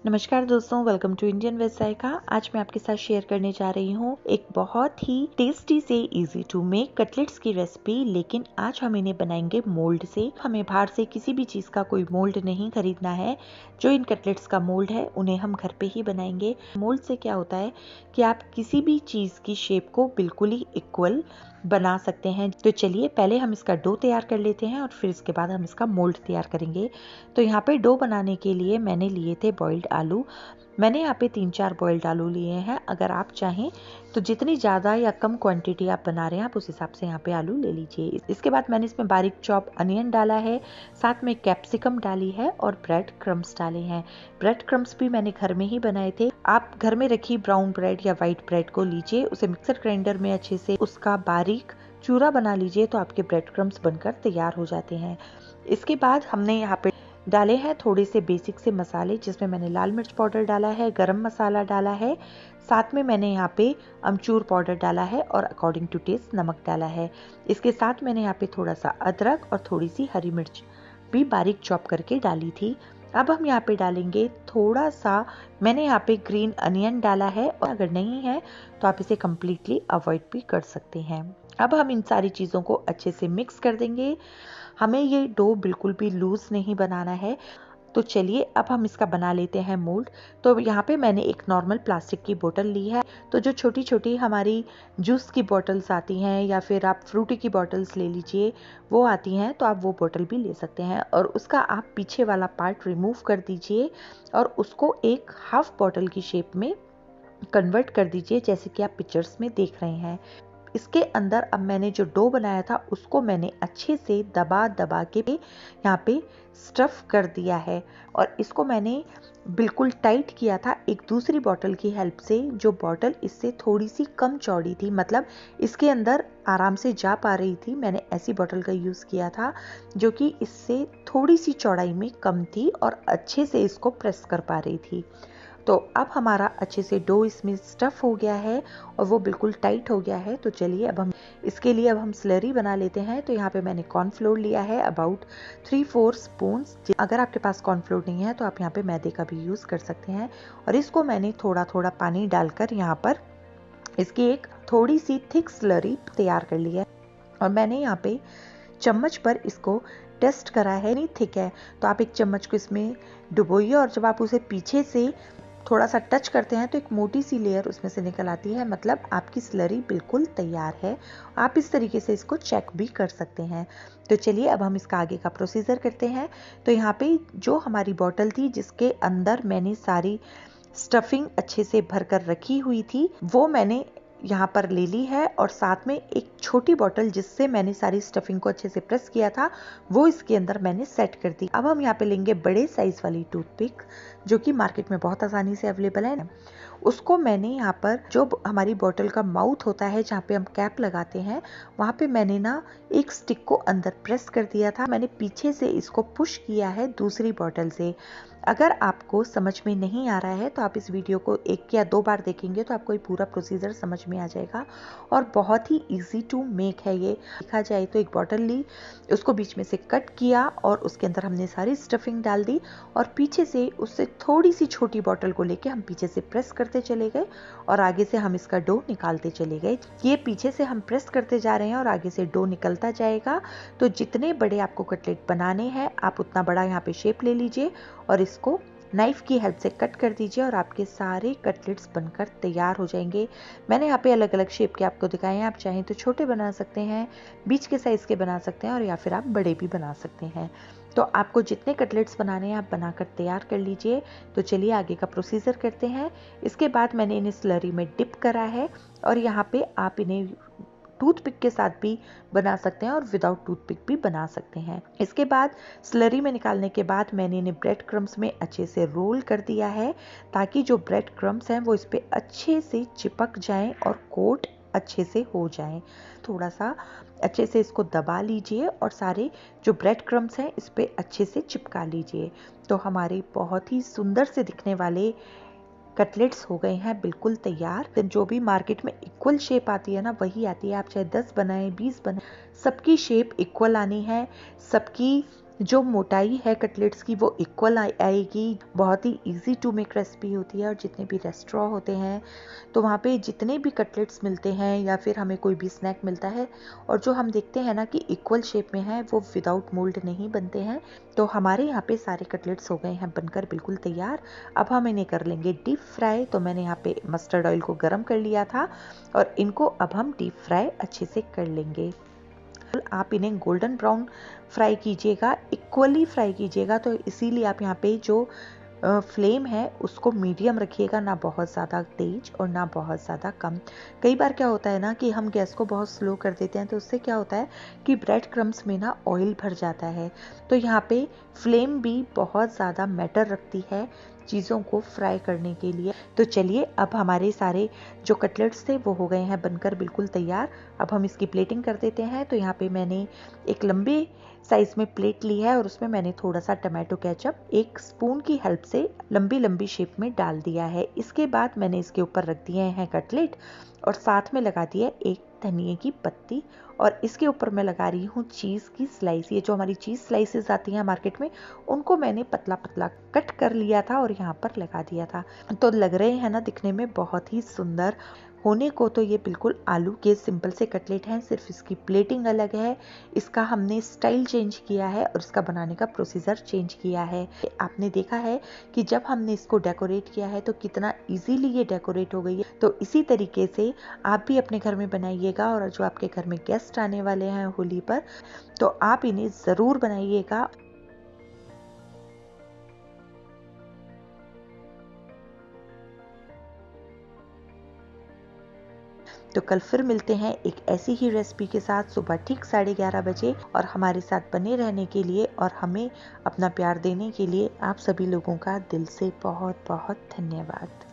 नमस्कार दोस्तों, welcome to Indian veg जायका। आज मैं आपके साथ शेयर करने जा रही हूँ एक बहुत ही टेस्टी से इजी टू मेक कटलेट्स की रेसिपी। लेकिन आज हम इन्हें बनाएंगे मोल्ड से। हमें बाहर से किसी भी चीज़ का कोई मोल्ड नहीं खरीदना है। जो इन कटलेट्स का मोल्ड है उन्हें हम घर पे ही बनाएंगे। मोल्ड से क्या होता है कि आप किसी भी चीज़ की शेप को बिल्कुल ही इक्वल बना सकते हैं। तो चलिए पहले हम इसका डो तैयार कर लेते हैं और फिर इसके बाद हम इसका मोल्ड तैयार करेंगे। तो यहाँ पे डो बनाने के लिए मैंने लिए थे बॉइल्ड आलू। मैंने यहाँ पे 3-4 बॉइल्ड आलू लिए हैं। अगर आप चाहें तो जितनी ज़्यादा या कम क्वांटिटी आप बना रहे हैं आप उस हिसाब से यहाँ पे आलू ले लीजिए। इसके बाद मैंने इसमें बारीक चॉप अनियन डाला है, साथ में कैप्सिकम डाली है और ब्रेड क्रम्स डाले हैं। ब्रेड क्रम्स भी मैंने घर में ही बनाए थे। आप घर में रखी ब्राउन ब्रेड या वाइट ब्रेड को लीजिए, उसे मिक्सर ग्राइंडर में अच्छे से उसका बारीक चूरा बना लीजिए तो आपके ब्रेड क्रम्स बनकर तैयार हो जाते हैं। इसके बाद हमने यहाँ पे डाले हैं थोड़े से बेसिक से मसाले, जिसमें मैंने लाल मिर्च पाउडर डाला है, गरम मसाला डाला है, साथ में मैंने यहाँ पे अमचूर पाउडर डाला है और अकॉर्डिंग टू टेस्ट नमक डाला है। इसके साथ मैंने यहाँ पे थोड़ा सा अदरक और थोड़ी सी हरी मिर्च भी बारीक चॉप करके डाली थी। अब हम यहाँ पे डालेंगे थोड़ा सा, मैंने यहाँ पे ग्रीन अनियन डाला है और अगर नहीं है तो आप इसे कम्प्लीटली अवॉइड भी कर सकते हैं। अब हम इन सारी चीज़ों को अच्छे से मिक्स कर देंगे। हमें ये डो बिल्कुल भी लूज नहीं बनाना है। तो चलिए अब हम इसका बना लेते हैं मोल्ड। तो यहाँ पे मैंने एक नॉर्मल प्लास्टिक की बोतल ली है। तो जो छोटी छोटी हमारी जूस की बोतल्स आती हैं या फिर आप फ्रूटी की बोतल्स ले लीजिए, वो आती हैं, तो आप वो बोतल भी ले सकते हैं और उसका आप पीछे वाला पार्ट रिमूव कर दीजिए और उसको एक हाफ बोतल की शेप में कन्वर्ट कर दीजिए, जैसे कि आप पिक्चर्स में देख रहे हैं। इसके अंदर अब मैंने जो डो बनाया था उसको मैंने अच्छे से दबा दबा के यहाँ पे स्टफ कर दिया है और इसको मैंने बिल्कुल टाइट किया था एक दूसरी बॉटल की हेल्प से, जो बॉटल इससे थोड़ी सी कम चौड़ी थी, मतलब इसके अंदर आराम से जा पा रही थी। मैंने ऐसी बॉटल का यूज़ किया था जो कि इससे थोड़ी सी चौड़ाई में कम थी और अच्छे से इसको प्रेस कर पा रही थी। तो अब हमारा अच्छे से डो इसमें स्टफ हो गया है और वो बिल्कुल टाइट हो गया है। तो चलिए अब हम इसके लिए स्लरी बना लेते हैं। तो यहाँ पे मैंने कॉर्नफ्लोर लिया है अबाउट 3-4 स्पून्स। अगर आपके पास कॉर्नफ्लोर नहीं है तो आप यहाँ पे मैदे का भी यूज़ कर सकते हैं और इसको मैंने थोड़ा थोड़ा पानी डालकर यहाँ पर इसकी एक थोड़ी सी थिक स्लरी तैयार कर ली है और मैंने यहाँ पे चम्मच पर इसको टेस्ट करा है। नहीं थिक है तो आप एक चम्मच को इसमें डुबोइए और जब आप उसे पीछे से थोड़ा सा टच करते हैं तो एक मोटी सी लेयर उसमें से निकल आती है, मतलब आपकी स्लरी बिल्कुल तैयार है। आप इस तरीके से इसको चेक भी कर सकते हैं। तो चलिए अब हम इसका आगे का प्रोसीजर करते हैं। तो यहाँ पे जो हमारी बॉटल थी जिसके अंदर मैंने सारी स्टफिंग अच्छे से भर कर रखी हुई थी, वो मैंने यहाँ पर ले ली है और साथ में एक छोटी बॉटल जिससे मैंने सारी स्टफिंग को अच्छे से प्रेस किया था वो इसके अंदर मैंने सेट कर दी। अब हम यहाँ पे लेंगे बड़े साइज वाली टूथपिक, जो कि मार्केट में बहुत आसानी से अवेलेबल है। उसको मैंने यहाँ पर जो हमारी बॉटल का माउथ होता है जहाँ पे हम कैप लगाते हैं, वहाँ पे मैंने ना एक स्टिक को अंदर प्रेस कर दिया था। मैंने पीछे से इसको पुश किया है दूसरी बॉटल से। अगर आपको समझ में नहीं आ रहा है तो आप इस वीडियो को 1 या 2 बार देखेंगे तो आपको ये पूरा प्रोसीजर समझ में आ जाएगा और बहुत ही इजी टू मेक है ये। देखा जाए तो एक बॉटल ली, उसको बीच में से कट किया और उसके अंदर हमने सारी स्टफिंग डाल दी और पीछे से उससे थोड़ी सी छोटी बॉटल को लेके हम पीछे से प्रेस करते चले गए और आगे से हम इसका डो निकालते चले गए। ये पीछे से हम प्रेस करते जा रहे हैं और आगे से डो निकलता जाएगा। तो जितने बड़े आपको कटलेट बनाने हैं आप उतना बड़ा यहाँ पे शेप ले लीजिए और इसको नाइफ की हेल्प से कट कर दीजिए और आपके सारे कटलेट्स बनकर तैयार हो जाएंगे। मैंने यहाँ पे अलग अलग शेप के आपको दिखाए हैं। आप चाहें तो छोटे बना सकते हैं, बीच के साइज के बना सकते हैं और या फिर आप बड़े भी बना सकते हैं। तो आपको जितने कटलेट्स बनाने हैं आप बनाकर तैयार कर लीजिए। तो चलिए आगे का प्रोसीजर करते हैं। इसके बाद मैंने इन्हें स्लरी में डिप करा है और यहाँ पे आप इन्हें टूथपिक के साथ भी बना सकते हैं और विदाउट टूथपिक भी बना सकते हैं। इसके बाद स्लरी में निकालने के बाद मैंने इन्हें ब्रेड क्रम्स में अच्छे से रोल कर दिया है ताकि जो ब्रेड क्रम्स हैं वो इस पे अच्छे से चिपक जाएं और कोट अच्छे से हो जाएं। थोड़ा सा अच्छे से इसको दबा लीजिए और सारे जो ब्रेड क्रम्स हैं इस पे अच्छे से चिपका लीजिए। तो हमारे बहुत ही सुंदर से दिखने वाले कटलेट्स हो गए हैं बिल्कुल तैयार। जो भी मार्केट में इक्वल शेप आती है ना वही आती है। आप चाहे 10 बनाएं 20 बनाएं, सबकी शेप इक्वल आनी है, सबकी जो मोटाई है कटलेट्स की वो इक्वल आएगी। बहुत ही इजी टू मेक रेसिपी होती है और जितने भी रेस्टोरेंट होते हैं तो वहाँ पे जितने भी कटलेट्स मिलते हैं या फिर हमें कोई भी स्नैक मिलता है और जो हम देखते हैं ना कि इक्वल शेप में है वो विदाउट मोल्ड नहीं बनते हैं। तो हमारे यहाँ पे सारे कटलेट्स हो गए हैं बनकर बिल्कुल तैयार। अब हम इन्हें कर लेंगे डीप फ्राई। तो मैंने यहाँ पे मस्टर्ड ऑयल को गर्म कर लिया था और इनको अब हम डीप फ्राई अच्छे से कर लेंगे। आप इन्हें गोल्डन ब्राउन फ्राई कीजिएगा, इक्वली फ्राई कीजिएगा। तो इसीलिए आप यहाँ पे जो फ्लेम है उसको मीडियम रखिएगा, ना बहुत ज़्यादा तेज और ना बहुत ज़्यादा कम। कई बार क्या होता है ना कि हम गैस को बहुत स्लो कर देते हैं तो उससे क्या होता है कि ब्रेड क्रम्स में ना ऑयल भर जाता है। तो यहाँ पे फ्लेम भी बहुत ज़्यादा मैटर रखती है चीज़ों को फ्राई करने के लिए। तो चलिए अब हमारे सारे जो कटलेट्स थे वो हो गए हैं बनकर बिल्कुल तैयार। अब हम इसकी प्लेटिंग कर देते हैं। तो यहाँ पे मैंने एक लंबे साइज में प्लेट ली है और उसमें मैंने थोड़ा सा टमाटो केचप एक स्पून की हेल्प से लंबी लंबी शेप में डाल दिया है। इसके बाद मैंने इसके ऊपर रख दिए हैं कटलेट और साथ में लगा दिया एक धनिए की पत्ती और इसके ऊपर मैं लगा रही हूँ चीज़ की स्लाइस। ये जो हमारी चीज़ स्लाइसेस आती हैं मार्केट में उनको मैंने पतला पतला कट कर लिया था और यहाँ पर लगा दिया था। तो लग रहे हैं ना दिखने में बहुत ही सुंदर। होने को तो ये बिल्कुल आलू के सिंपल से कटलेट हैं, सिर्फ इसकी प्लेटिंग अलग है, इसका हमने स्टाइल चेंज किया है और इसका बनाने का प्रोसीजर चेंज किया है। आपने देखा है कि जब हमने इसको डेकोरेट किया है तो कितना इजीली ये डेकोरेट हो गई है। तो इसी तरीके से आप भी अपने घर में बनाइएगा और जो आपके घर में गेस्ट आने वाले हैं होली पर तो आप इन्हें ज़रूर बनाइएगा। तो कल फिर मिलते हैं एक ऐसी ही रेसिपी के साथ सुबह ठीक 11:30 बजे। और हमारे साथ बने रहने के लिए और हमें अपना प्यार देने के लिए आप सभी लोगों का दिल से बहुत बहुत धन्यवाद।